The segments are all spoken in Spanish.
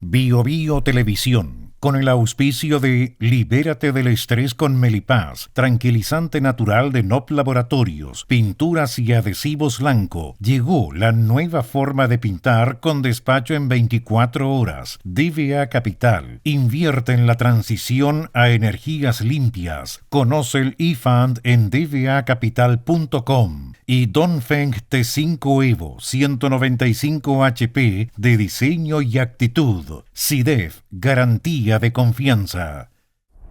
Bio Bio Televisión, con el auspicio de Libérate del estrés con Melipaz, tranquilizante natural de NOP Laboratorios, pinturas y adhesivos Lanco. Llegó la nueva forma de pintar con despacho en 24 horas. DVA Capital, invierte en la transición a energías limpias. Conoce el eFund en dvacapital.com. Y Dongfeng T5 Evo 195 HP de diseño y actitud. SIDEF, garantía de confianza.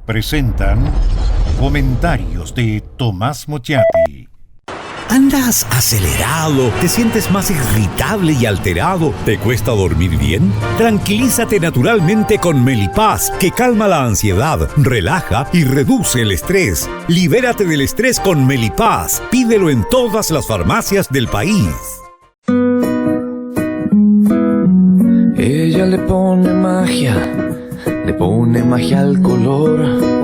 Presentan comentarios de Tomás Mochati. ¿Andas acelerado? ¿Te sientes más irritable y alterado? ¿Te cuesta dormir bien? Tranquilízate naturalmente con Melipaz, que calma la ansiedad, relaja y reduce el estrés. Libérate del estrés con Melipaz. Pídelo en todas las farmacias del país. Ella le pone magia al color.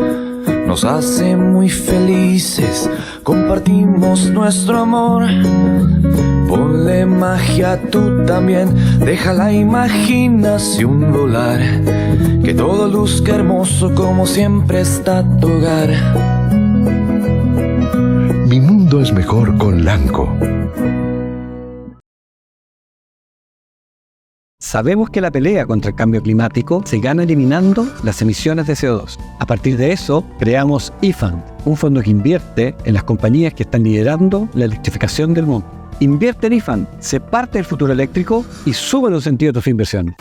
Nos hace muy felices, compartimos nuestro amor. Ponle magia tú también, deja la imaginación volar. Que todo luzca hermoso como siempre está tu hogar. Mi mundo es mejor con Lanco. Sabemos que la pelea contra el cambio climático se gana eliminando las emisiones de CO2. A partir de eso, creamos eFund, un fondo que invierte en las compañías que están liderando la electrificación del mundo. Invierte en eFund, sé parte del futuro eléctrico y sube los sentidos de tu inversión.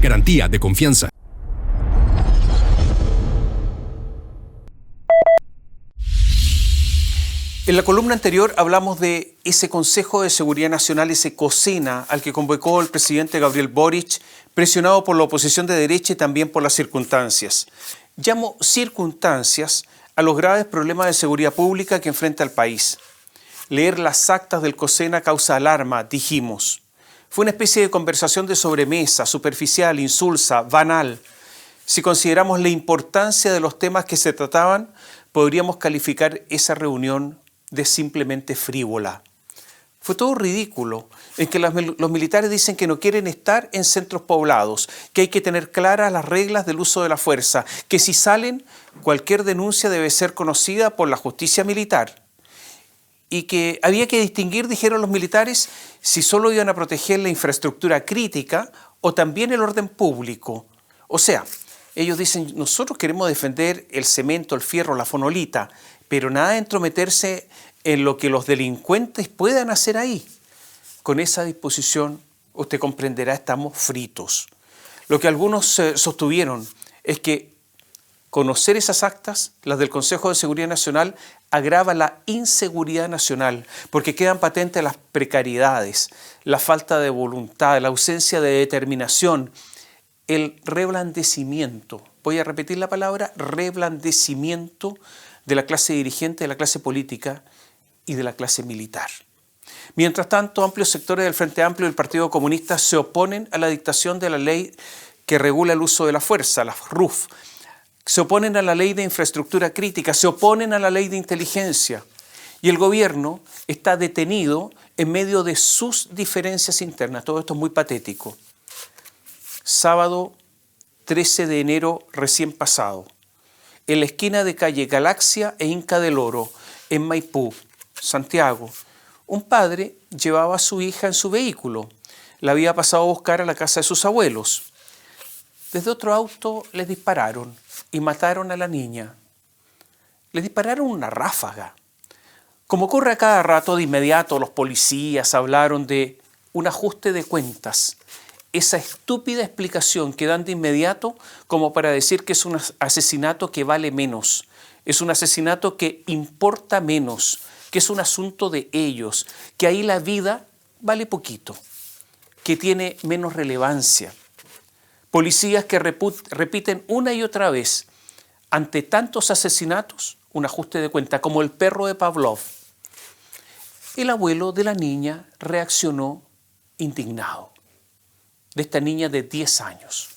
Garantía de confianza. En la columna anterior hablamos de ese Consejo de Seguridad Nacional, ese COSENA, al que convocó el presidente Gabriel Boric, presionado por la oposición de derecha y también por las circunstancias. Llamo circunstancias a los graves problemas de seguridad pública que enfrenta el país. Leer las actas del COSENA causa alarma, dijimos. Fue una especie de conversación de sobremesa, superficial, insulsa, banal. Si consideramos la importancia de los temas que se trataban, podríamos calificar esa reunión de simplemente frívola. Fue todo ridículo, en que los militares dicen que no quieren estar en centros poblados, que hay que tener claras las reglas del uso de la fuerza, que si salen, cualquier denuncia debe ser conocida por la justicia militar. Y que había que distinguir, dijeron los militares, si solo iban a proteger la infraestructura crítica o también el orden público. O sea, ellos dicen, nosotros queremos defender el cemento, el fierro, la fonolita, pero nada de entrometerse en lo que los delincuentes puedan hacer ahí. Con esa disposición, usted comprenderá, estamos fritos. Lo que algunos sostuvieron es que conocer esas actas, las del Consejo de Seguridad Nacional, agrava la inseguridad nacional, porque quedan patentes las precariedades, la falta de voluntad, la ausencia de determinación, el reblandecimiento. Voy a repetir la palabra, reblandecimiento de la clase dirigente, de la clase política y de la clase militar. Mientras tanto, amplios sectores del Frente Amplio y del Partido Comunista se oponen a la dictación de la ley que regula el uso de la fuerza, la RUF. Se oponen a la ley de infraestructura crítica, se oponen a la ley de inteligencia. Y el gobierno está detenido en medio de sus diferencias internas. Todo esto es muy patético. Sábado 13 de enero recién pasado, en la esquina de calle Galaxia e Inca del Oro, en Maipú, Santiago, un padre llevaba a su hija en su vehículo. La había pasado a buscar a la casa de sus abuelos. Desde otro auto les dispararon y mataron a la niña. Le dispararon una ráfaga. Como ocurre a cada rato, de inmediato los policías hablaron de un ajuste de cuentas. Esa estúpida explicación que dan de inmediato como para decir que es un asesinato que vale menos. Es un asesinato que importa menos, que es un asunto de ellos, que ahí la vida vale poquito, que tiene menos relevancia. Policías que repiten una y otra vez, ante tantos asesinatos, un ajuste de cuenta, como el perro de Pavlov. El abuelo de la niña reaccionó indignado, de esta niña de 10 años.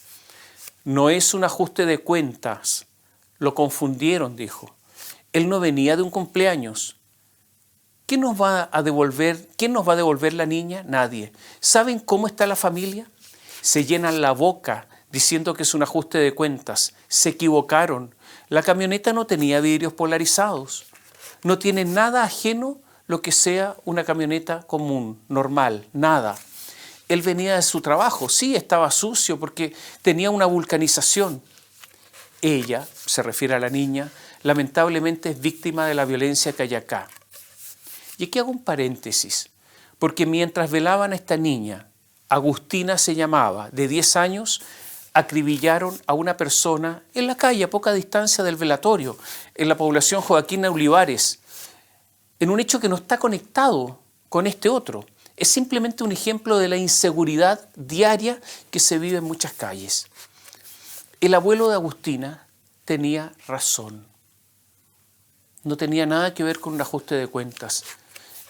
No es un ajuste de cuentas. Lo confundieron, dijo. Él no venía de un cumpleaños. ¿Quién nos va a devolver la niña? Nadie. ¿Saben cómo está la familia? Se llenan la boca diciendo que es un ajuste de cuentas. Se equivocaron. La camioneta no tenía vidrios polarizados. No tiene nada ajeno lo que sea una camioneta común, normal, nada. Él venía de su trabajo, sí, estaba sucio porque tenía una vulcanización. Ella, se refiere a la niña, lamentablemente es víctima de la violencia que hay acá. Y aquí hago un paréntesis, porque mientras velaban a esta niña, Agustina se llamaba, de 10 años, acribillaron a una persona en la calle a poca distancia del velatorio, en la población Joaquín Olivares, en un hecho que no está conectado con este otro. Es simplemente un ejemplo de la inseguridad diaria que se vive en muchas calles. El abuelo de Agustina tenía razón. No tenía nada que ver con un ajuste de cuentas.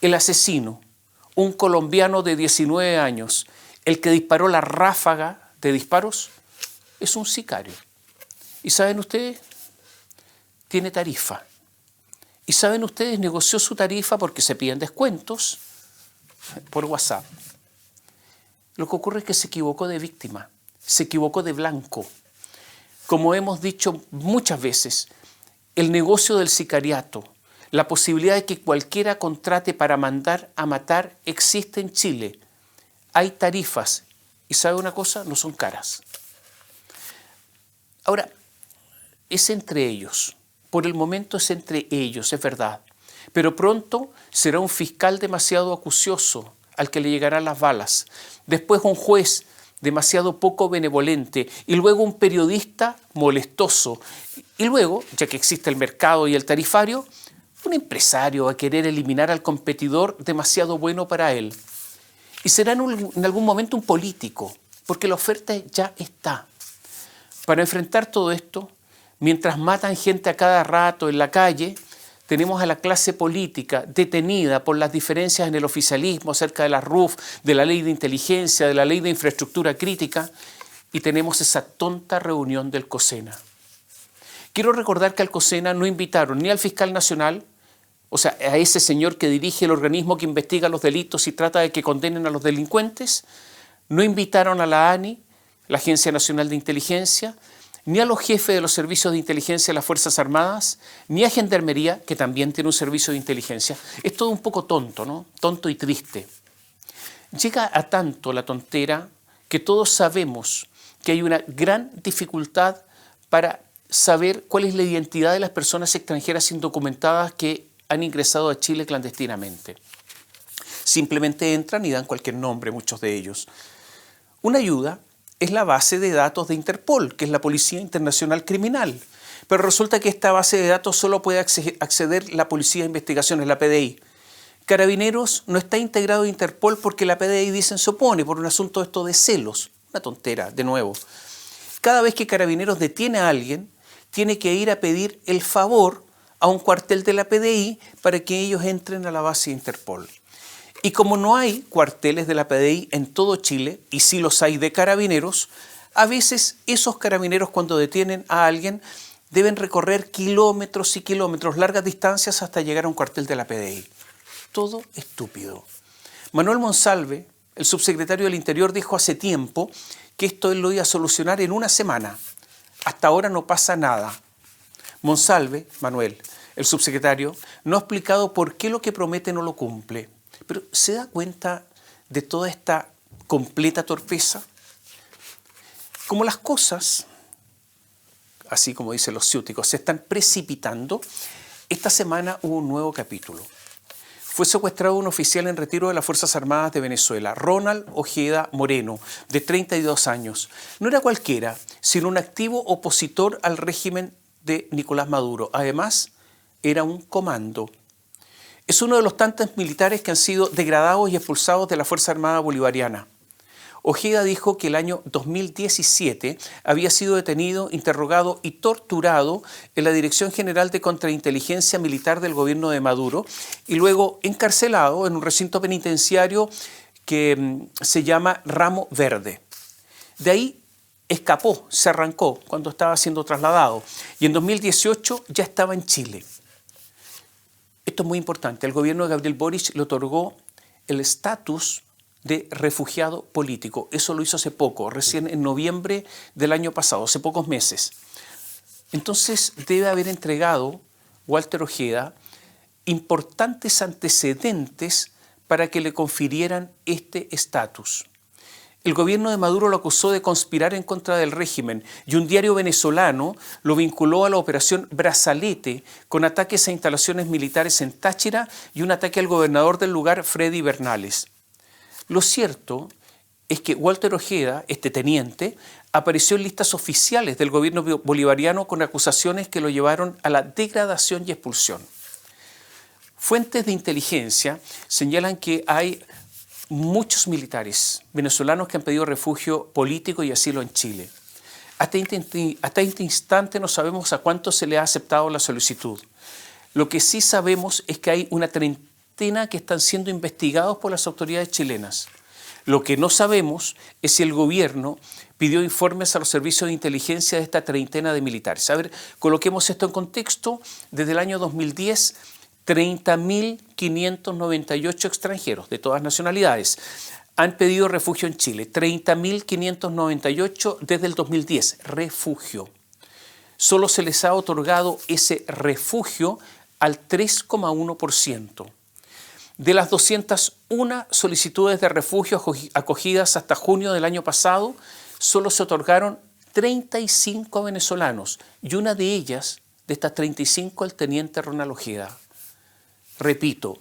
El asesino, un colombiano de 19 años, el que disparó la ráfaga de disparos, es un sicario. ¿Y saben ustedes? Tiene tarifa. ¿Y saben ustedes? Negoció su tarifa porque se piden descuentos por WhatsApp. Lo que ocurre es que se equivocó de víctima, se equivocó de blanco. Como hemos dicho muchas veces, el negocio del sicariato, la posibilidad de que cualquiera contrate para mandar a matar existe en Chile. Hay tarifas y ¿sabe una cosa? No son caras. Ahora, es entre ellos. Por el momento es entre ellos, es verdad. Pero pronto será un fiscal demasiado acucioso al que le llegarán las balas. Después un juez demasiado poco benevolente. Y luego un periodista molestoso. Y luego, ya que existe el mercado y el tarifario, un empresario a querer eliminar al competidor demasiado bueno para él. Y será en algún momento un político, porque la oferta ya está. Para enfrentar todo esto, mientras matan gente a cada rato en la calle, tenemos a la clase política detenida por las diferencias en el oficialismo acerca de la RUF, de la ley de inteligencia, de la ley de infraestructura crítica, y tenemos esa tonta reunión del COSENA. Quiero recordar que al COSENA no invitaron ni al fiscal nacional, o sea, a ese señor que dirige el organismo que investiga los delitos y trata de que condenen a los delincuentes, no invitaron a la ANI, la Agencia Nacional de Inteligencia, ni a los jefes de los servicios de inteligencia de las Fuerzas Armadas, ni a Gendarmería, que también tiene un servicio de inteligencia. Es todo un poco tonto, ¿no? Tonto y triste. Llega a tanto la tontera que todos sabemos que hay una gran dificultad para saber cuál es la identidad de las personas extranjeras indocumentadas que han ingresado a Chile clandestinamente. Simplemente entran y dan cualquier nombre, muchos de ellos. Una ayuda es la base de datos de Interpol, que es la Policía Internacional Criminal. Pero resulta que esta base de datos solo puede acceder la Policía de Investigaciones, la PDI. Carabineros no está integrado a Interpol porque la PDI, dicen, se opone por un asunto esto de celos. Una tontera, de nuevo. Cada vez que Carabineros detiene a alguien, tiene que ir a pedir el favor a un cuartel de la PDI para que ellos entren a la base de Interpol. Y como no hay cuarteles de la PDI en todo Chile, y sí los hay de Carabineros, a veces esos carabineros cuando detienen a alguien deben recorrer kilómetros y kilómetros, largas distancias hasta llegar a un cuartel de la PDI. Todo estúpido. Manuel Monsalve, el subsecretario del Interior, dijo hace tiempo que esto él lo iba a solucionar en una semana. Hasta ahora no pasa nada. Monsalve, Manuel, el subsecretario, no ha explicado por qué lo que promete no lo cumple. Pero ¿se da cuenta de toda esta completa torpeza? Como las cosas, así como dicen los ciúticos, se están precipitando, esta semana hubo un nuevo capítulo. Fue secuestrado un oficial en retiro de las Fuerzas Armadas de Venezuela, Ronald Ojeda Moreno, de 32 años. No era cualquiera, sino un activo opositor al régimen de Nicolás Maduro. Además, era un comando. Es uno de los tantos militares que han sido degradados y expulsados de la Fuerza Armada Bolivariana. Ojeda dijo que el año 2017 había sido detenido, interrogado y torturado en la Dirección General de Contrainteligencia Militar del gobierno de Maduro y luego encarcelado en un recinto penitenciario que se llama Ramo Verde. De ahí escapó, se arrancó cuando estaba siendo trasladado y en 2018 ya estaba en Chile. Esto es muy importante. El gobierno de Gabriel Boric le otorgó el estatus de refugiado político. Eso lo hizo hace poco, recién en noviembre del año pasado, hace pocos meses. Entonces debe haber entregado Walter Ojeda importantes antecedentes para que le confirieran este estatus. El gobierno de Maduro lo acusó de conspirar en contra del régimen y un diario venezolano lo vinculó a la operación Brazalete con ataques a instalaciones militares en Táchira y un ataque al gobernador del lugar, Freddy Bernales. Lo cierto es que Walter Ojeda, este teniente, apareció en listas oficiales del gobierno bolivariano con acusaciones que lo llevaron a la degradación y expulsión. Fuentes de inteligencia señalan que hay muchos militares venezolanos que han pedido refugio político y asilo en Chile. Hasta este instante no sabemos a cuánto se le ha aceptado la solicitud. Lo que sí sabemos es que hay una treintena que están siendo investigados por las autoridades chilenas. Lo que no sabemos es si el gobierno pidió informes a los servicios de inteligencia de esta treintena de militares. A ver, coloquemos esto en contexto. Desde el año 2010, 30.598 extranjeros de todas nacionalidades han pedido refugio en Chile. 30.598 desde el 2010, refugio. Solo se les ha otorgado ese refugio al 3,1%. De las 201 solicitudes de refugio acogidas hasta junio del año pasado, solo se otorgaron 35 venezolanos y una de ellas, de estas 35, el teniente Ronald Ojeda. Repito,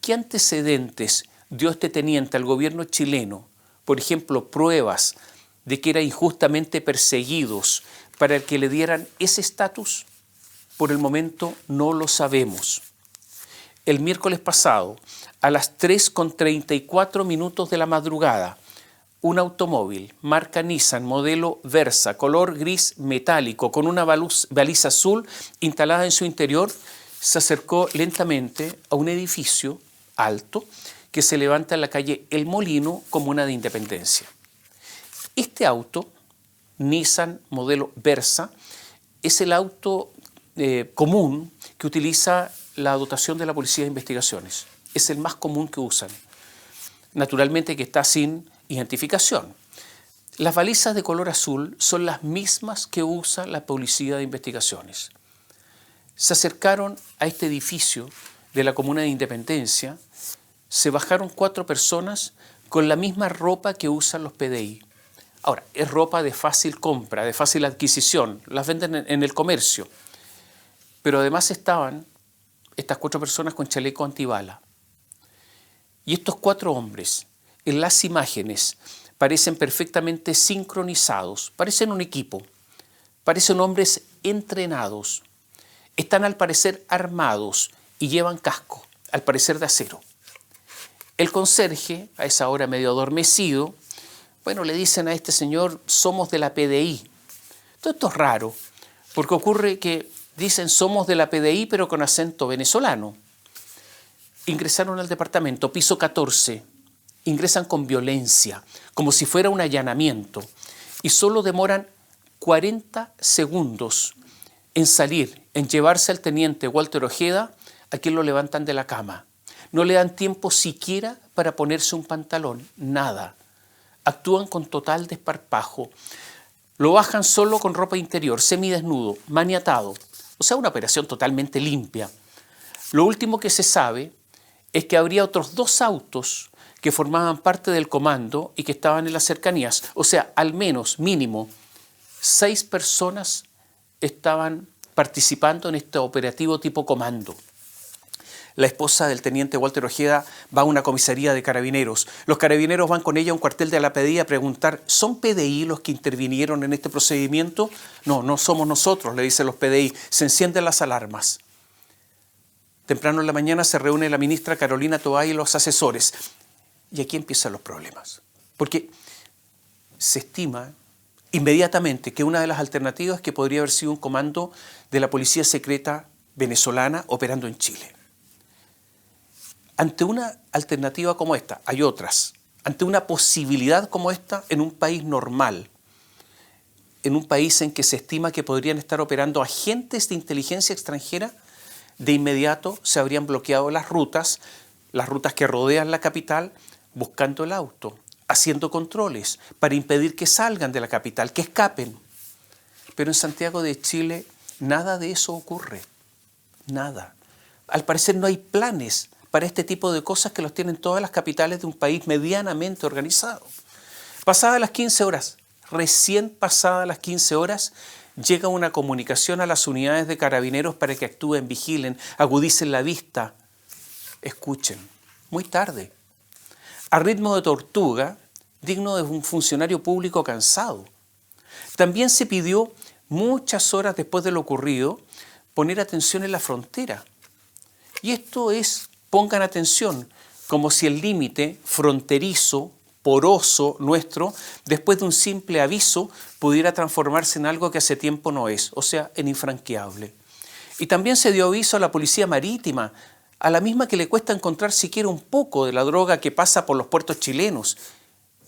¿qué antecedentes dio este teniente al gobierno chileno? Por ejemplo, pruebas de que eran injustamente perseguidos para que le dieran ese estatus. Por el momento no lo sabemos. El miércoles pasado, a las 3:34 de la madrugada, un automóvil marca Nissan, modelo Versa, color gris metálico, con una baliza azul instalada en su interior, se acercó lentamente a un edificio alto que se levanta en la calle El Molino, comuna de Independencia. Este auto, Nissan modelo Versa, es el auto común que utiliza la dotación de la Policía de Investigaciones. Es el más común que usan. Naturalmente que está sin identificación. Las balizas de color azul son las mismas que usa la Policía de Investigaciones. Se acercaron a este edificio de la comuna de Independencia, se bajaron 4 personas con la misma ropa que usan los PDI. Ahora, es ropa de fácil compra, de fácil adquisición, las venden en el comercio. Pero además estaban estas 4 personas con chaleco antibala. Y estos 4 hombres, en las imágenes, parecen perfectamente sincronizados, parecen un equipo, parecen hombres entrenados. Están al parecer armados y llevan casco, al parecer de acero. El conserje, a esa hora medio adormecido, le dicen a este señor, somos de la PDI. Todo esto es raro, porque ocurre que dicen somos de la PDI pero con acento venezolano. Ingresaron al departamento, piso 14, ingresan con violencia, como si fuera un allanamiento, y solo demoran 40 segundos en salir, en llevarse al teniente Walter Ojeda, a quien lo levantan de la cama. No le dan tiempo siquiera para ponerse un pantalón, nada. Actúan con total desparpajo. Lo bajan solo con ropa interior, semidesnudo, maniatado. O sea, una operación totalmente limpia. Lo último que se sabe es que habría otros 2 autos que formaban parte del comando y que estaban en las cercanías. O sea, al menos, mínimo, 6 personas estaban participando en este operativo tipo comando. La esposa del teniente Walter Ojeda va a una comisaría de carabineros. Los carabineros van con ella a un cuartel de la PDI a preguntar, ¿son PDI los que intervinieron en este procedimiento? No, no somos nosotros, le dicen los PDI. Se encienden las alarmas. Temprano en la mañana se reúne la ministra Carolina Toay y los asesores. Y aquí empiezan los problemas. Porque se estima inmediatamente que una de las alternativas es que podría haber sido un comando de la policía secreta venezolana operando en Chile. Ante una alternativa como esta, hay otras. Ante una posibilidad como esta en un país normal, en un país en que se estima que podrían estar operando agentes de inteligencia extranjera, de inmediato se habrían bloqueado las rutas que rodean la capital, buscando el auto, haciendo controles para impedir que salgan de la capital, que escapen. Pero en Santiago de Chile nada de eso ocurre, nada. Al parecer no hay planes para este tipo de cosas que los tienen todas las capitales de un país medianamente organizado. Pasadas las 15 horas, recién pasadas las 15 horas, llega una comunicación a las unidades de carabineros para que actúen, vigilen, agudicen la vista, escuchen. Muy tarde, a ritmo de tortuga, digno de un funcionario público cansado. También se pidió, muchas horas después de lo ocurrido, poner atención en la frontera. Y esto es, pongan atención, como si el límite fronterizo, poroso nuestro, después de un simple aviso, pudiera transformarse en algo que hace tiempo no es, o sea, en infranqueable. Y también se dio aviso a la policía marítima, a la misma que le cuesta encontrar siquiera un poco de la droga que pasa por los puertos chilenos,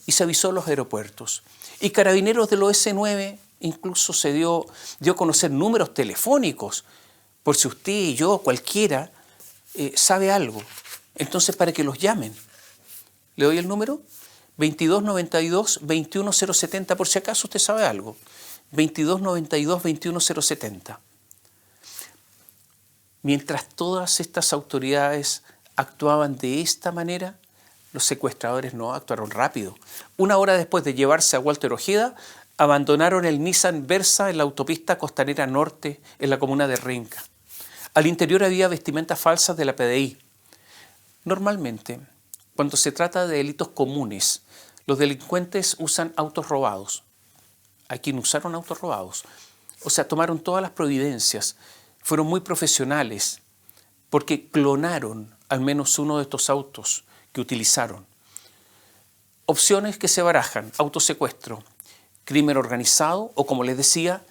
y se avisó a los aeropuertos. Y Carabineros del OS9 incluso se dio a conocer números telefónicos, por si usted y yo, cualquiera, sabe algo. Entonces, para que los llamen. ¿Le doy el número? 2292-21070, por si acaso usted sabe algo. 2292-21070. Mientras todas estas autoridades actuaban de esta manera, los secuestradores no actuaron rápido. Una hora después de llevarse a Walter Ojeda, abandonaron el Nissan Versa en la autopista costanera norte, en la comuna de Renca. Al interior había vestimentas falsas de la PDI. Normalmente, cuando se trata de delitos comunes, los delincuentes usan autos robados. Aquí no usaron autos robados. O sea, tomaron todas las providencias. Fueron muy profesionales porque clonaron al menos uno de estos autos que utilizaron. Opciones que se barajan: autosecuestro, crimen organizado o, como les decía,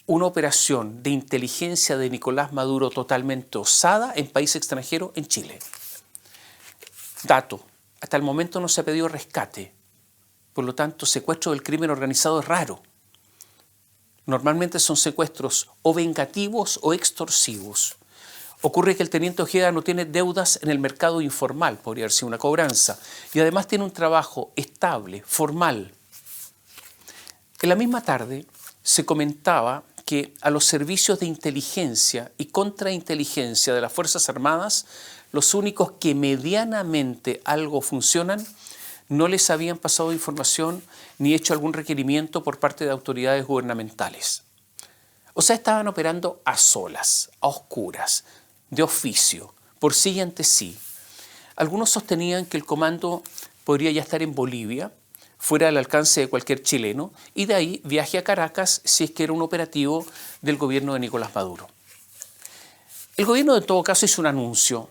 una operación de inteligencia de Nicolás Maduro totalmente osada en país extranjero, en Chile. Dato: hasta el momento no se ha pedido rescate. Por lo tanto, secuestro del crimen organizado es raro. Normalmente son secuestros o vengativos o extorsivos. Ocurre que el teniente Ojeda no tiene deudas en el mercado informal, podría haber sido una cobranza, y además tiene un trabajo estable, formal. En la misma tarde se comentaba que a los servicios de inteligencia y contrainteligencia de las Fuerzas Armadas, los únicos que medianamente algo funcionan, no les habían pasado información ni hecho algún requerimiento por parte de autoridades gubernamentales. O sea, estaban operando a solas, a oscuras, de oficio, por sí y ante sí. Algunos sostenían que el comando podría ya estar en Bolivia, fuera del alcance de cualquier chileno, y de ahí viaje a Caracas si es que era un operativo del gobierno de Nicolás Maduro. El gobierno, en todo caso, hizo un anuncio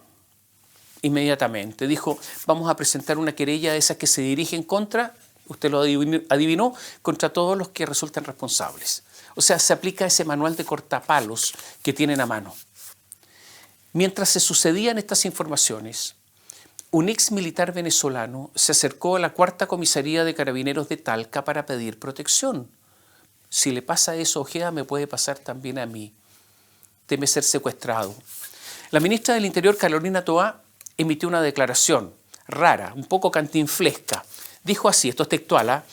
inmediatamente. Dijo: vamos a presentar una querella de esas que se dirigen contra, usted lo adivinó, contra todos los que resultan responsables. O sea, se aplica ese manual de cortapalos que tienen a mano. Mientras se sucedían estas informaciones, un ex militar venezolano se acercó a la 4ª Comisaría de Carabineros de Talca para pedir protección. Si le pasa eso a Ojeda, me puede pasar también a mí. Teme ser secuestrado. La ministra del Interior, Carolina Toá, emitió una declaración rara, un poco cantinflesca. Dijo así, esto es textual: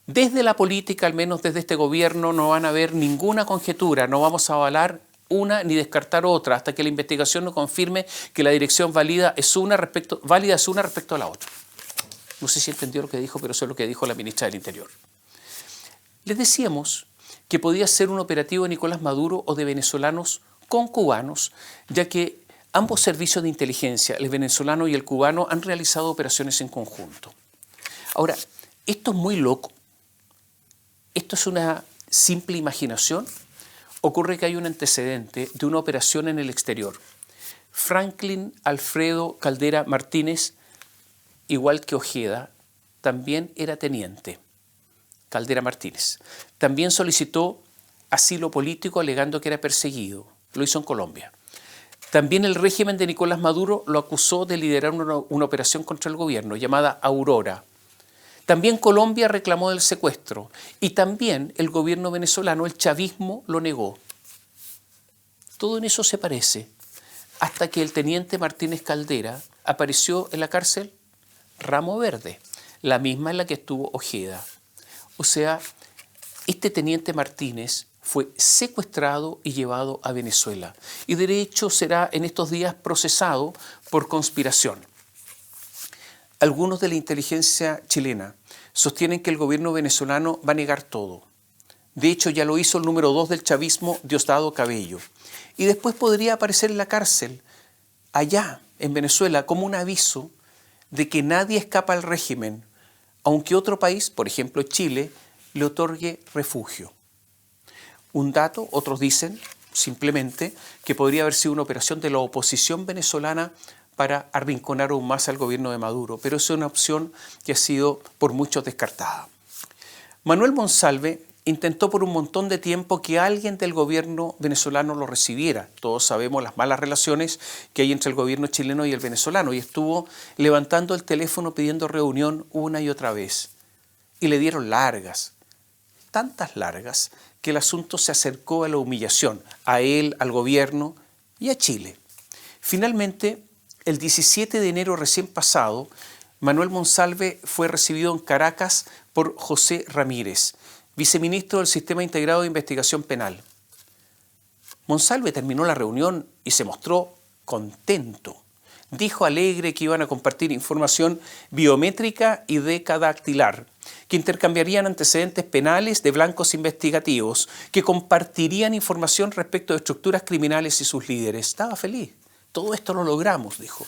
desde la política, al menos desde este gobierno, no van a haber ninguna conjetura, no vamos a avalar una ni descartar otra hasta que la investigación no confirme que la dirección válida es una respecto a la otra. No sé si entendió lo que dijo, pero eso es lo que dijo la ministra del Interior. Les decíamos que podía ser un operativo de Nicolás Maduro o de venezolanos con cubanos, ya que ambos servicios de inteligencia, el venezolano y el cubano, han realizado operaciones en conjunto. Ahora, esto es muy loco. Esto es una simple imaginación. Ocurre que hay un antecedente de una operación en el exterior. Franklin Alfredo Caldera Martínez, igual que Ojeda, también era teniente. Caldera Martínez. También solicitó asilo político alegando que era perseguido. Lo hizo en Colombia. También el régimen de Nicolás Maduro lo acusó de liderar una operación contra el gobierno llamada Aurora. También Colombia reclamó el secuestro y también el gobierno venezolano, el chavismo, lo negó. Todo en eso se parece, hasta que el teniente Martínez Caldera apareció en la cárcel Ramo Verde, la misma en la que estuvo Ojeda. O sea, este teniente Martínez fue secuestrado y llevado a Venezuela y de hecho será en estos días procesado por conspiración. Algunos de la inteligencia chilena sostienen que el gobierno venezolano va a negar todo. De hecho, ya lo hizo el número 2 del chavismo, Diosdado Cabello. Y después podría aparecer en la cárcel, allá en Venezuela, como un aviso de que nadie escapa al régimen, aunque otro país, por ejemplo Chile, le otorgue refugio. Un dato, otros dicen simplemente que podría haber sido una operación de la oposición venezolana para arrinconar aún más al gobierno de Maduro, pero es una opción que ha sido por muchos descartada. Manuel Monsalve intentó por un montón de tiempo que alguien del gobierno venezolano lo recibiera. Todos sabemos las malas relaciones que hay entre el gobierno chileno y el venezolano, y estuvo levantando el teléfono pidiendo reunión una y otra vez. Y le dieron largas, tantas largas, que el asunto se acercó a la humillación, a él, al gobierno y a Chile. Finalmente, el 17 de enero recién pasado, Manuel Monsalve fue recibido en Caracas por José Ramírez, viceministro del Sistema Integrado de Investigación Penal. Monsalve terminó la reunión y se mostró contento. Dijo alegre que iban a compartir información biométrica y decadactilar, que intercambiarían antecedentes penales de blancos investigativos, que compartirían información respecto de estructuras criminales y sus líderes. Estaba feliz. Todo esto lo logramos, dijo.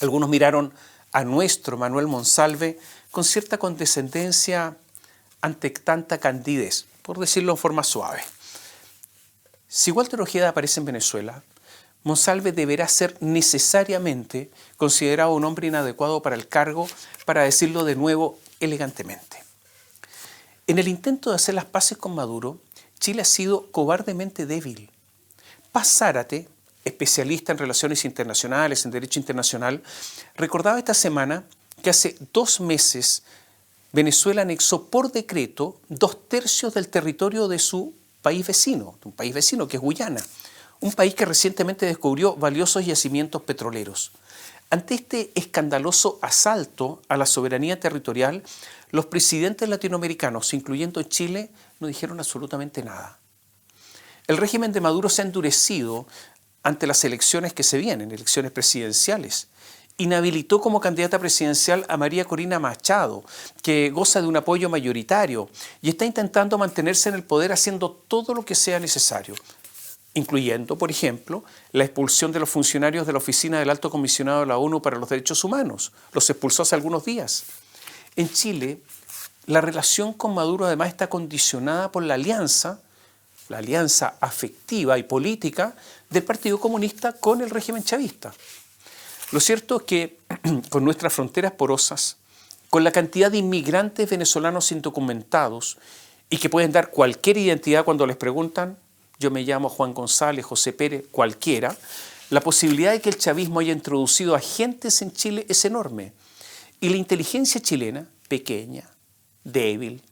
Algunos miraron a nuestro Manuel Monsalve con cierta condescendencia ante tanta candidez, por decirlo en forma suave. Si Walter Ojeda aparece en Venezuela, Monsalve deberá ser necesariamente considerado un hombre inadecuado para el cargo, para decirlo de nuevo elegantemente. En el intento de hacer las paces con Maduro, Chile ha sido cobardemente débil. Paz Zárate, especialista en relaciones internacionales, en derecho internacional, recordaba esta semana que hace 2 meses Venezuela anexó por decreto 2/3 del territorio de su país vecino, un país vecino que es Guyana, un país que recientemente descubrió valiosos yacimientos petroleros. Ante este escandaloso asalto a la soberanía territorial, los presidentes latinoamericanos, incluyendo Chile, no dijeron absolutamente nada. El régimen de Maduro se ha endurecido ante las elecciones que se vienen, elecciones presidenciales. Inhabilitó como candidata presidencial a María Corina Machado, que goza de un apoyo mayoritario y está intentando mantenerse en el poder haciendo todo lo que sea necesario, incluyendo, por ejemplo, la expulsión de los funcionarios de la Oficina del Alto Comisionado de la ONU para los Derechos Humanos. Los expulsó hace algunos días. En Chile, la relación con Maduro además está condicionada por la alianza afectiva y política del Partido Comunista con el régimen chavista. Lo cierto es que con nuestras fronteras porosas, con la cantidad de inmigrantes venezolanos indocumentados y que pueden dar cualquier identidad cuando les preguntan, yo me llamo Juan González, José Pérez, cualquiera, la posibilidad de que el chavismo haya introducido agentes en Chile es enorme. Y la inteligencia chilena, pequeña, débil,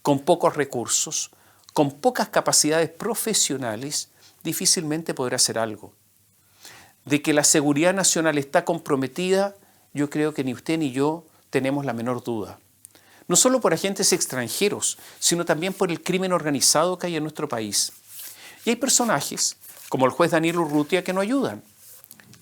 con pocos recursos, con pocas capacidades profesionales, difícilmente podrá hacer algo. De que la seguridad nacional está comprometida, yo creo que ni usted ni yo tenemos la menor duda. No solo por agentes extranjeros, sino también por el crimen organizado que hay en nuestro país. Y hay personajes, como el juez Daniel Urrutia, que no ayudan.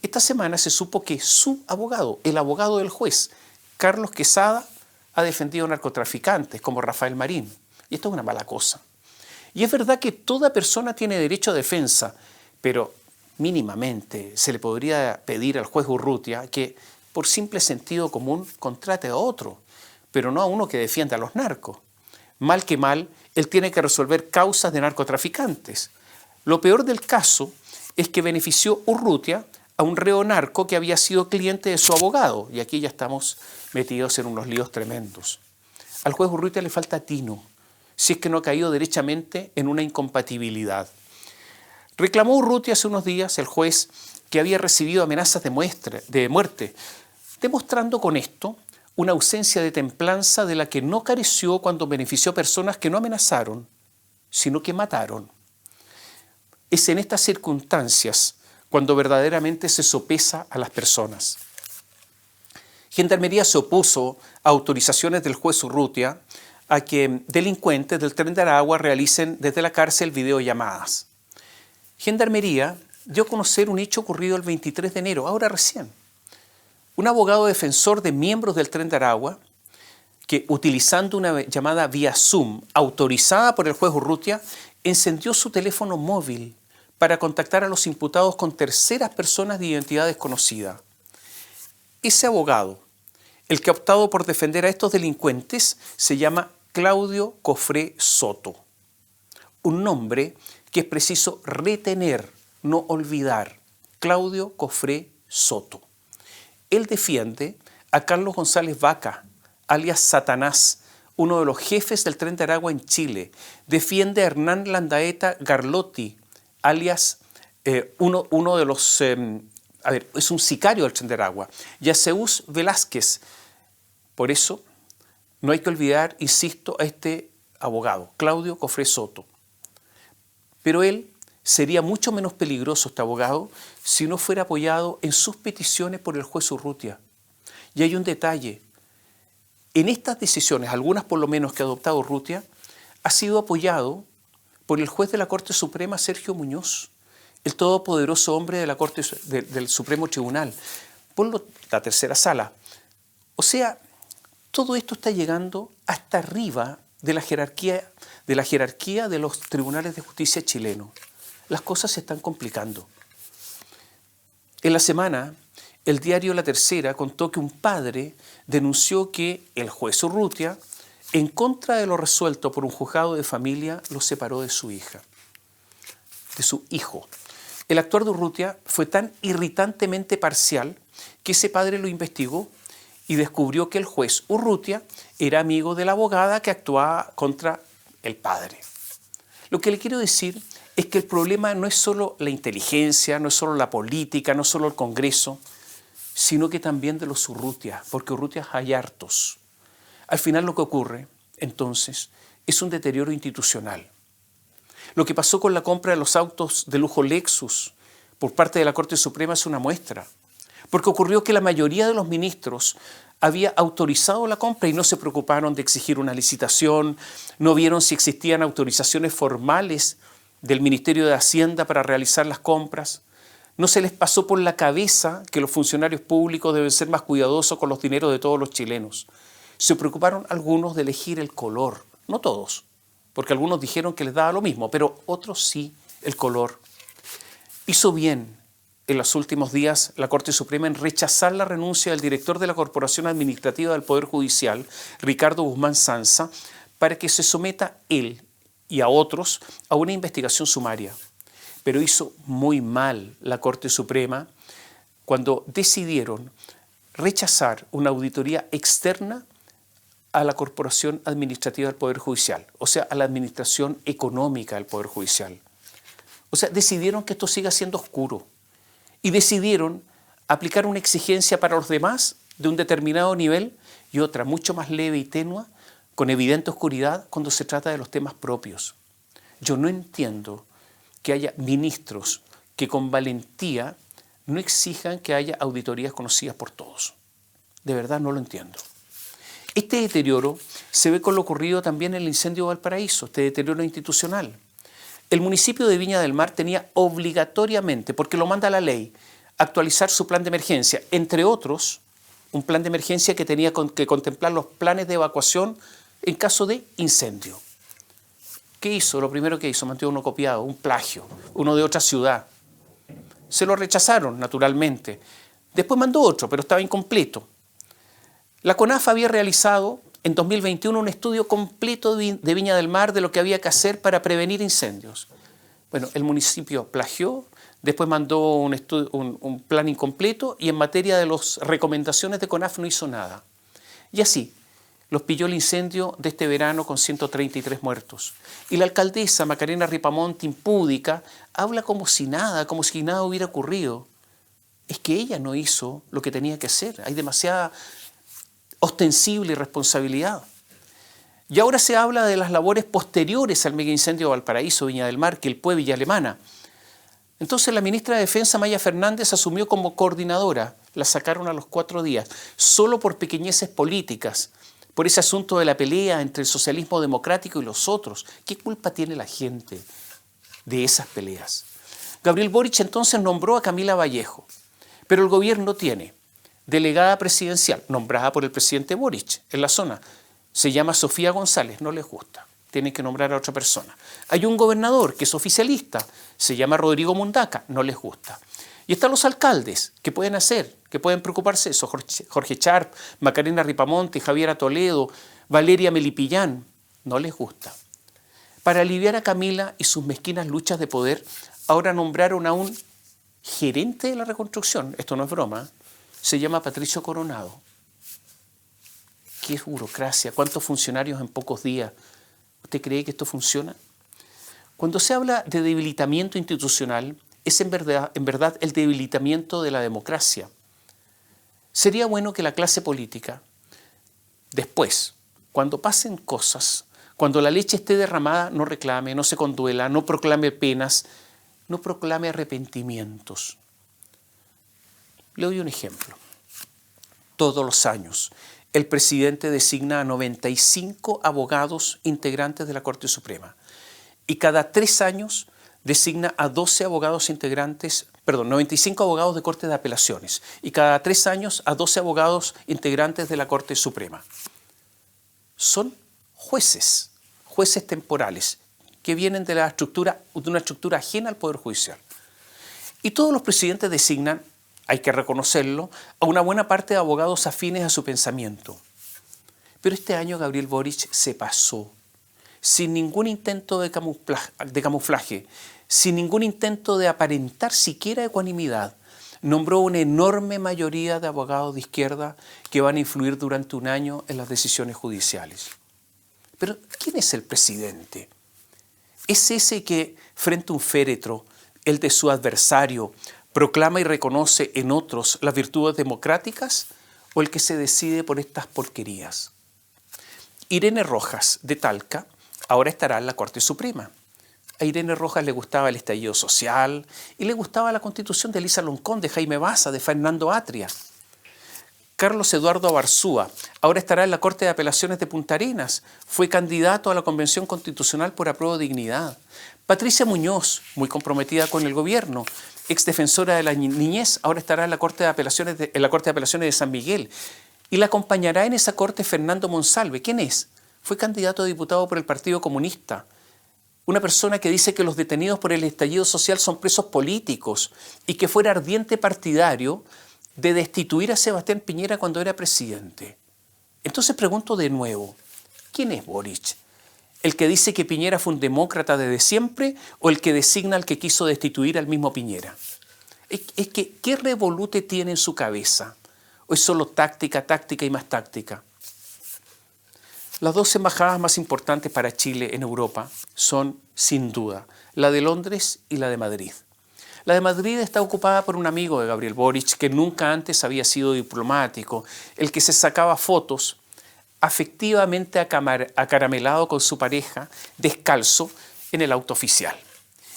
Esta semana se supo que su abogado, el abogado del juez, Carlos Quesada, ha defendido narcotraficantes como Rafael Marín. Y esto es una mala cosa. Y es verdad que toda persona tiene derecho a defensa, pero mínimamente se le podría pedir al juez Urrutia que, por simple sentido común, contrate a otro, pero no a uno que defienda a los narcos. Mal que mal, él tiene que resolver causas de narcotraficantes. Lo peor del caso es que benefició Urrutia a un reo narco que había sido cliente de su abogado, y aquí ya estamos metidos en unos líos tremendos. Al juez Urrutia le falta tino, si es que no ha caído derechamente en una incompatibilidad. Reclamó Urrutia hace unos días, el juez, que había recibido amenazas de muerte, demostrando con esto una ausencia de templanza de la que no careció cuando benefició a personas que no amenazaron, sino que mataron. Es en estas circunstancias cuando verdaderamente se sopesa a las personas. Gendarmería se opuso a autorizaciones del juez Urrutia a que delincuentes del Tren de Aragua realicen desde la cárcel videollamadas. Gendarmería dio a conocer un hecho ocurrido el 23 de enero, ahora recién. Un abogado defensor de miembros del Tren de Aragua, que utilizando una llamada vía Zoom autorizada por el juez Urrutia, encendió su teléfono móvil para contactar a los imputados con terceras personas de identidad desconocida. Ese abogado, el que ha optado por defender a estos delincuentes, se llama Claudio Cofré Soto. Un nombre que es preciso retener, no olvidar. Claudio Cofré Soto. Él defiende a Carlos González Vaca, alias Satanás, uno de los jefes del Tren de Aragua en Chile. Defiende a Hernán Landaeta Garlotti, alias uno de los... es un sicario del Tren de Aragua. Y a Zeus Velázquez. Por eso, no hay que olvidar, insisto, a este abogado, Claudio Cofré Soto. Pero él sería mucho menos peligroso, este abogado, si no fuera apoyado en sus peticiones por el juez Urrutia. Y hay un detalle. En estas decisiones, algunas por lo menos que ha adoptado Urrutia, ha sido apoyado por el juez de la Corte Suprema, Sergio Muñoz, el todopoderoso hombre de la Corte del Supremo Tribunal, por la tercera sala. O sea, todo esto está llegando hasta arriba de la jerarquía de los tribunales de justicia chilenos. Las cosas se están complicando. En la semana, el diario La Tercera contó que un padre denunció que el juez Urrutia, en contra de lo resuelto por un juzgado de familia, lo separó de su hija, de su hijo. El actuar de Urrutia fue tan irritantemente parcial que ese padre lo investigó y descubrió que el juez Urrutia era amigo de la abogada que actuaba contra el padre. Lo que le quiero decir es que el problema no es solo la inteligencia, no es solo la política, no es solo el Congreso, sino que también de los Urrutia, porque Urrutias hay hartos. Al final lo que ocurre, entonces, es un deterioro institucional. Lo que pasó con la compra de los autos de lujo Lexus por parte de la Corte Suprema es una muestra, porque ocurrió que la mayoría de los ministros había autorizado la compra y no se preocuparon de exigir una licitación, no vieron si existían autorizaciones formales del Ministerio de Hacienda para realizar las compras. No se les pasó por la cabeza que los funcionarios públicos deben ser más cuidadosos con los dineros de todos los chilenos. Se preocuparon algunos de elegir el color, no todos, porque algunos dijeron que les daba lo mismo, pero otros sí, el color. Hizo bien en los últimos días la Corte Suprema en rechazar la renuncia del director de la Corporación Administrativa del Poder Judicial, Ricardo Guzmán Sanza, para que se someta él y a otros a una investigación sumaria. Pero hizo muy mal la Corte Suprema cuando decidieron rechazar una auditoría externa a la Corporación Administrativa del Poder Judicial, o sea, a la administración económica del Poder Judicial. O sea, decidieron que esto siga siendo oscuro y decidieron aplicar una exigencia para los demás de un determinado nivel y otra mucho más leve y tenue, con evidente oscuridad cuando se trata de los temas propios. Yo no entiendo que haya ministros que con valentía no exijan que haya auditorías conocidas por todos. De verdad no lo entiendo. Este deterioro se ve con lo ocurrido también en el incendio de Valparaíso, este deterioro institucional. El municipio de Viña del Mar tenía obligatoriamente, porque lo manda la ley, actualizar su plan de emergencia, entre otros, un plan de emergencia que tenía que contemplar los planes de evacuación en caso de incendio. ¿Qué hizo? Lo primero que hizo, mantuvo uno copiado, un plagio, uno de otra ciudad. Se lo rechazaron, naturalmente. Después mandó otro, pero estaba incompleto. La CONAF había realizado en 2021 un estudio completo de Viña del Mar de lo que había que hacer para prevenir incendios. Bueno, el municipio plagió, después mandó un plan incompleto y en materia de las recomendaciones de CONAF no hizo nada. Y así, los pilló el incendio de este verano con 133 muertos. Y la alcaldesa Macarena Ripamonte, impúdica, habla como si nada hubiera ocurrido. Es que ella no hizo lo que tenía que hacer. Hay demasiada ostensible irresponsabilidad. Y ahora se habla de las labores posteriores al mega incendio de Valparaíso, Viña del Mar, Quilpué, Villa Alemana. Entonces la ministra de Defensa, Maya Fernández, asumió como coordinadora. La sacaron a los 4 días, solo por pequeñeces políticas, por ese asunto de la pelea entre el socialismo democrático y los otros. ¿Qué culpa tiene la gente de esas peleas? Gabriel Boric entonces nombró a Camila Vallejo, pero el gobierno tiene delegada presidencial, nombrada por el presidente Boric en la zona. Se llama Sofía González, no les gusta. Tienen que nombrar a otra persona. Hay un gobernador que es oficialista, se llama Rodrigo Mundaca, no les gusta. Y están los alcaldes, que pueden hacer, que pueden preocuparse de eso. Jorge Charp, Macarena Ripamonte, Javiera Toledo, Valeria Melipillán, no les gusta. Para aliviar a Camila y sus mezquinas luchas de poder, ahora nombraron a un gerente de la reconstrucción. Esto no es broma, se llama Patricio Coronado. ¿Qué burocracia? ¿Cuántos funcionarios en pocos días? ¿Usted cree que esto funciona? Cuando se habla de debilitamiento institucional, es en verdad el debilitamiento de la democracia. Sería bueno que la clase política, después, cuando pasen cosas, cuando la leche esté derramada, no reclame, no se conduela, no proclame penas, no proclame arrepentimientos. Le doy un ejemplo. Todos los años, el presidente designa a 95 abogados integrantes de la Corte Suprema y cada 3 años designa a 12 abogados integrantes, 95 abogados de Corte de Apelaciones y cada 3 años a 12 abogados integrantes de la Corte Suprema. Son jueces temporales que vienen de una estructura ajena al Poder Judicial. Y todos los presidentes designan, hay que reconocerlo, a una buena parte de abogados afines a su pensamiento. Pero este año Gabriel Boric se pasó, sin ningún intento de camuflaje, sin ningún intento de aparentar siquiera ecuanimidad, nombró una enorme mayoría de abogados de izquierda que van a influir durante un año en las decisiones judiciales. Pero, ¿quién es el presidente? ¿Es ese que, frente a un féretro, el de su adversario, proclama y reconoce en otros las virtudes democráticas o el que se decide por estas porquerías? Irene Rojas, de Talca, ahora estará en la Corte Suprema. A Irene Rojas le gustaba el estallido social y le gustaba la Constitución de Elisa Loncón, de Jaime Baza, de Fernando Atria. Carlos Eduardo Abarzúa ahora estará en la Corte de Apelaciones de Punta Arenas. Fue candidato a la Convención Constitucional por Apruebo Dignidad. Patricia Muñoz, muy comprometida con el gobierno, exdefensora de la niñez, ahora estará en la Corte de Apelaciones de San Miguel. Y la acompañará en esa corte Fernando Monsalve. ¿Quién es? Fue candidato a diputado por el Partido Comunista. Una persona que dice que los detenidos por el estallido social son presos políticos y que fuera ardiente partidario de destituir a Sebastián Piñera cuando era presidente. Entonces pregunto de nuevo, ¿quién es Boric? ¿El que dice que Piñera fue un demócrata desde siempre o el que designa al que quiso destituir al mismo Piñera? Es que, ¿qué revolute tiene en su cabeza? ¿O es solo táctica y más táctica? Las 2 embajadas más importantes para Chile en Europa son, sin duda, la de Londres y la de Madrid. La de Madrid está ocupada por un amigo de Gabriel Boric que nunca antes había sido diplomático, el que se sacaba fotos afectivamente acaramelado con su pareja, descalzo, en el auto oficial.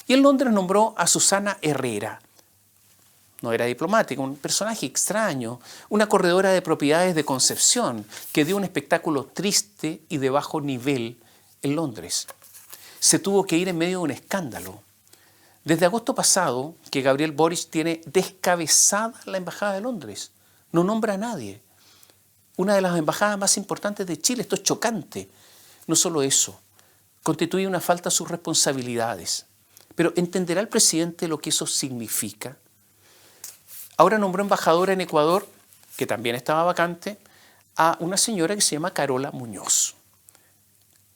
Y en Londres nombró a Susana Herrera. No era diplomática, un personaje extraño, una corredora de propiedades de Concepción que dio un espectáculo triste y de bajo nivel en Londres. Se tuvo que ir en medio de un escándalo. Desde agosto pasado que Gabriel Boric tiene descabezada la Embajada de Londres. No nombra a nadie. Una de las embajadas más importantes de Chile. Esto es chocante. No solo eso, constituye una falta a sus responsabilidades. Pero ¿entenderá el presidente lo que eso significa? Ahora nombró embajadora en Ecuador, que también estaba vacante, a una señora que se llama Carola Muñoz.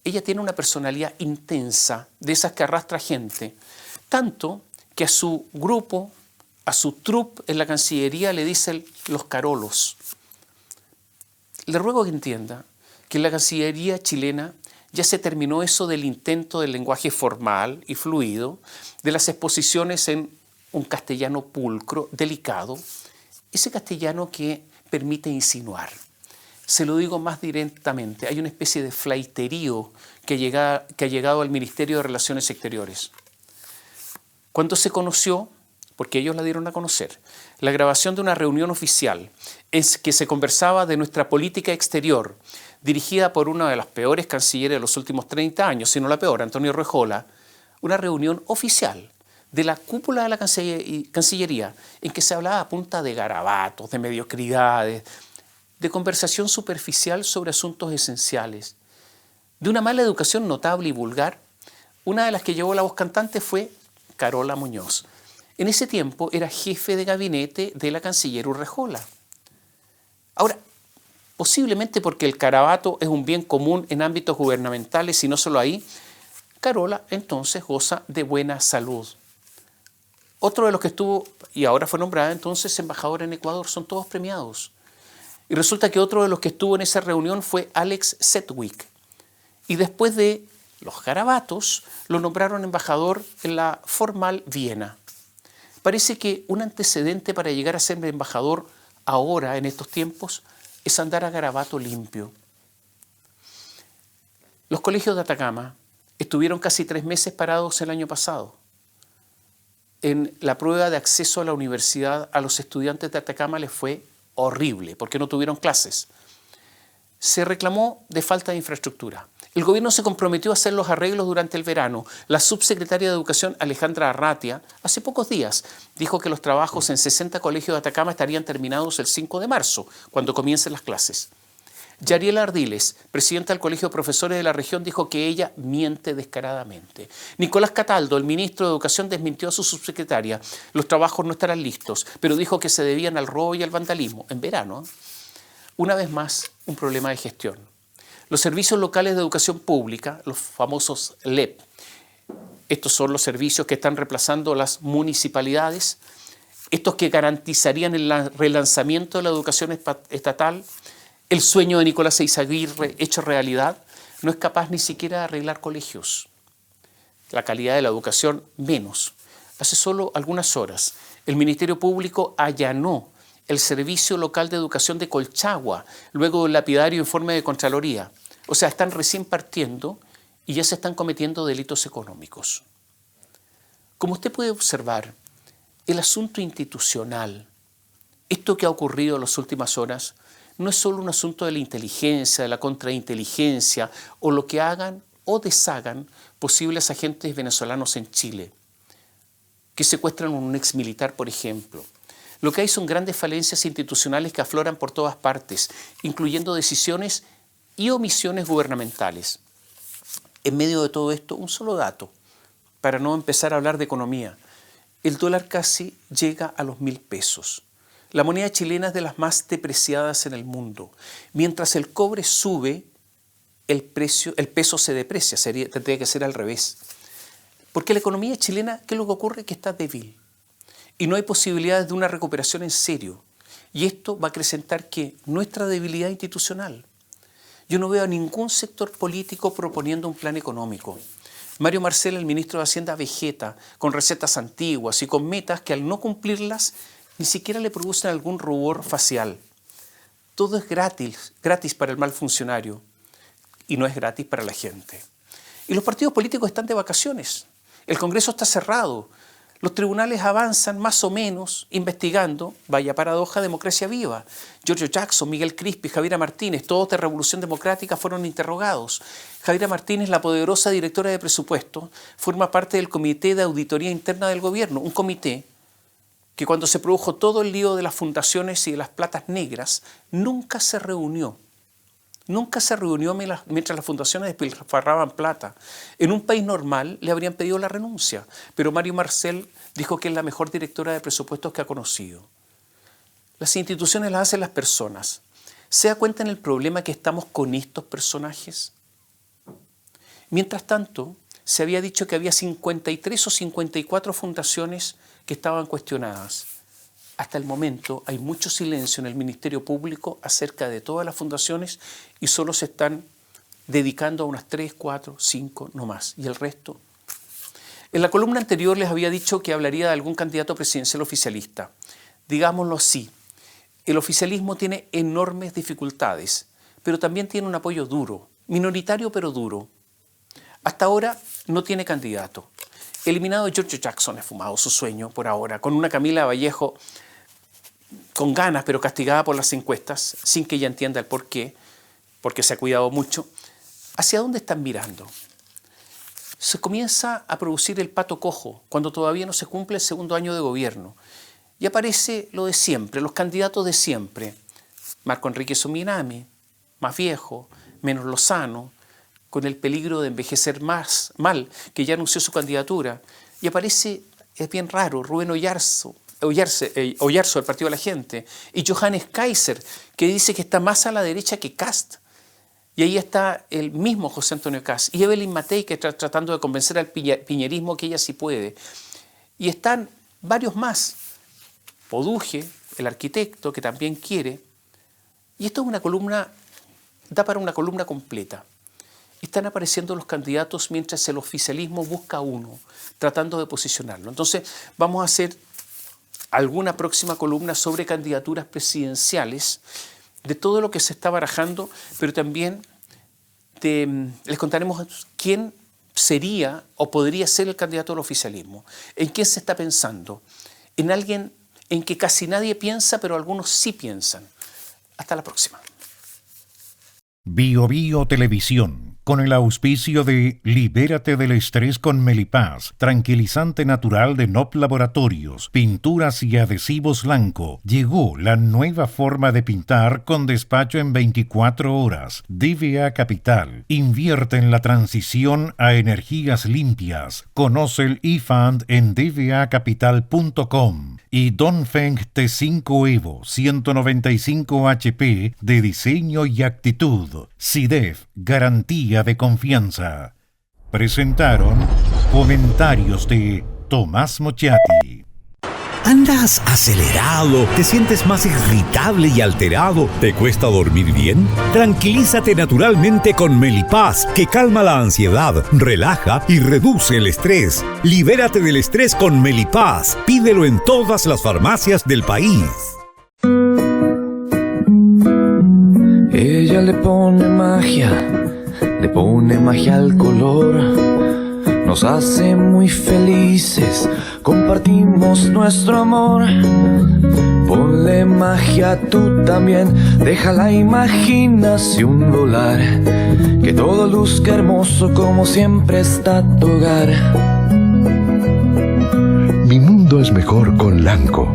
Ella tiene una personalidad intensa, de esas que arrastra gente, tanto que a su grupo, a su troupe en la Cancillería le dicen los Carolos. Le ruego que entienda que en la Cancillería chilena ya se terminó eso del intento del lenguaje formal y fluido, de las exposiciones en un castellano pulcro, delicado, ese castellano que permite insinuar. Se lo digo más directamente, hay una especie de flaiterío que ha llegado al Ministerio de Relaciones Exteriores. Cuando se conoció, porque ellos la dieron a conocer, la grabación de una reunión oficial en que se conversaba de nuestra política exterior, dirigida por una de las peores cancilleres de los últimos 30 años, si no la peor, Antonio Rejola, una reunión oficial de la cúpula de la Cancillería, en que se hablaba a punta de garabatos, de mediocridades, de conversación superficial sobre asuntos esenciales, de una mala educación notable y vulgar. Una de las que llevó la voz cantante fue Carola Muñoz. En ese tiempo era jefe de gabinete de la canciller Urrejola. Ahora, posiblemente porque el carabato es un bien común en ámbitos gubernamentales y no solo ahí, Carola entonces goza de buena salud. Otro de los que estuvo, y ahora fue nombrada entonces embajadora en Ecuador, son todos premiados. Y resulta que otro de los que estuvo en esa reunión fue Alex Sedgwick. Y después de los garabatos, lo nombraron embajador en la formal Viena. Parece que un antecedente para llegar a ser embajador ahora, en estos tiempos, es andar a garabato limpio. Los colegios de Atacama estuvieron casi 3 meses parados el año pasado. En la prueba de acceso a la universidad a los estudiantes de Atacama les fue horrible, porque no tuvieron clases. Se reclamó de falta de infraestructura. El gobierno se comprometió a hacer los arreglos durante el verano. La subsecretaria de Educación, Alejandra Arratia, hace pocos días dijo que los trabajos en 60 colegios de Atacama estarían terminados el 5 de marzo, cuando comiencen las clases. Yariela Ardiles, presidenta del Colegio de Profesores de la región, dijo que ella miente descaradamente. Nicolás Cataldo, el ministro de Educación, desmintió a su subsecretaria. Los trabajos no estarán listos, pero dijo que se debían al robo y al vandalismo en verano. Una vez más, un problema de gestión. Los servicios locales de educación pública, los famosos LEP, estos son los servicios que están reemplazando las municipalidades, estos que garantizarían el relanzamiento de la educación estatal, el sueño de Nicolás Eizaguirre hecho realidad, no es capaz ni siquiera de arreglar colegios. La calidad de la educación, menos. Hace solo algunas horas, el Ministerio Público allanó el Servicio Local de Educación de Colchagua, luego del lapidario informe de Contraloría. O sea, están recién partiendo y ya se están cometiendo delitos económicos. Como usted puede observar, el asunto institucional, esto que ha ocurrido en las últimas horas, no es solo un asunto de la inteligencia, de la contrainteligencia, o lo que hagan o deshagan posibles agentes venezolanos en Chile, que secuestran a un exmilitar, por ejemplo. Lo que hay son grandes falencias institucionales que afloran por todas partes, incluyendo decisiones y omisiones gubernamentales. En medio de todo esto, un solo dato, para no empezar a hablar de economía. El dólar casi llega a los 1.000 pesos. La moneda chilena es de las más depreciadas en el mundo. Mientras el cobre sube, el peso se deprecia, tendría que ser al revés. Porque la economía chilena, ¿qué es lo que ocurre? Que está débil. Y no hay posibilidades de una recuperación en serio. Y esto va a acrecentar que nuestra debilidad institucional. Yo no veo a ningún sector político proponiendo un plan económico. Mario Marcel, el ministro de Hacienda, vegeta con recetas antiguas y con metas que al no cumplirlas ni siquiera le producen algún rubor facial. Todo es gratis para el mal funcionario y no es gratis para la gente. Y los partidos políticos están de vacaciones. El Congreso está cerrado. Los tribunales avanzan más o menos investigando, vaya paradoja, democracia viva. Giorgio Jackson, Miguel Crispi, Javiera Martínez, todos de Revolución Democrática fueron interrogados. Javiera Martínez, la poderosa directora de presupuesto, forma parte del Comité de Auditoría Interna del Gobierno, un comité que cuando se produjo todo el lío de las fundaciones y de las platas negras, nunca se reunió. Nunca se reunió mientras las fundaciones despilfarraban plata. En un país normal le habrían pedido la renuncia, pero Mario Marcel dijo que es la mejor directora de presupuestos que ha conocido. Las instituciones las hacen las personas. ¿Se da cuenta en el problema que estamos con estos personajes? Mientras tanto, se había dicho que había 53 o 54 fundaciones que estaban cuestionadas. Hasta el momento hay mucho silencio en el Ministerio Público acerca de todas las fundaciones y solo se están dedicando a unas 3, 4, 5, no más. Y el resto. En la columna anterior les había dicho que hablaría de algún candidato presidencial oficialista. Digámoslo así, el oficialismo tiene enormes dificultades pero también tiene un apoyo duro, minoritario pero duro. Hasta ahora no tiene candidato. Eliminado George Jackson, esfumado su sueño por ahora, con una Camila Vallejo con ganas pero castigada por las encuestas, sin que ella entienda el por qué, porque se ha cuidado mucho. ¿Hacia dónde están mirando? Se comienza a producir el pato cojo cuando todavía no se cumple el segundo año de gobierno. Y aparece lo de siempre, los candidatos de siempre. Marco Enrique Sominami, más viejo, menos lozano, con el peligro de envejecer más mal, que ya anunció su candidatura. Y aparece, es bien raro, Rubén Oyarzo del Partido de la Gente, y Johannes Kaiser, que dice que está más a la derecha que Kast. Y ahí está el mismo José Antonio Kast. Y Evelyn Matei, que está tratando de convencer al piñerismo que ella sí puede. Y están varios más. Poduje, el arquitecto, que también quiere. Y esto es una columna, da para una columna completa. Están apareciendo los candidatos mientras el oficialismo busca uno, tratando de posicionarlo. Entonces, vamos a hacer alguna próxima columna sobre candidaturas presidenciales, de todo lo que se está barajando, pero también les contaremos quién sería o podría ser el candidato al oficialismo. ¿En quién se está pensando? En alguien en que casi nadie piensa, pero algunos sí piensan. Hasta la próxima. Bio Bio Televisión, con el auspicio de Libérate del estrés con Melipaz, tranquilizante natural de NOP Laboratorios, pinturas y adhesivos Lanco. Llegó la nueva forma de pintar con despacho en 24 horas. DVA Capital, invierte en la transición a energías limpias. Conoce el eFund en dvacapital.com. Y Dongfeng T5 Evo 195 HP de diseño y actitud. SIDEF, garantía de confianza. Presentaron comentarios de Tomás Mochati. ¿Andas acelerado? ¿Te sientes más irritable y alterado? ¿Te cuesta dormir bien? Tranquilízate naturalmente con Melipaz, que calma la ansiedad, relaja y reduce el estrés. Libérate del estrés con Melipaz. Pídelo en todas las farmacias del país. Ella le pone magia al color. Nos hace muy felices, compartimos nuestro amor. Ponle magia tú también, deja la imaginación volar. Que todo luzca hermoso como siempre está tu hogar. Mi mundo es mejor con Lanco.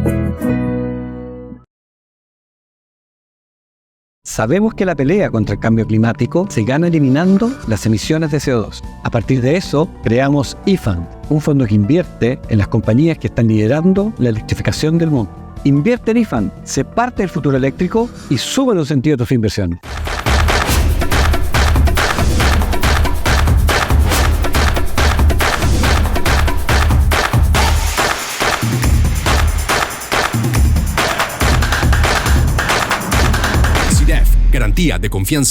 Sabemos que la pelea contra el cambio climático se gana eliminando las emisiones de CO2. A partir de eso, creamos eFund, un fondo que invierte en las compañías que están liderando la electrificación del mundo. Invierte en eFund, sé parte del futuro eléctrico y súbele un sentido a tu inversión. Garantía de confianza.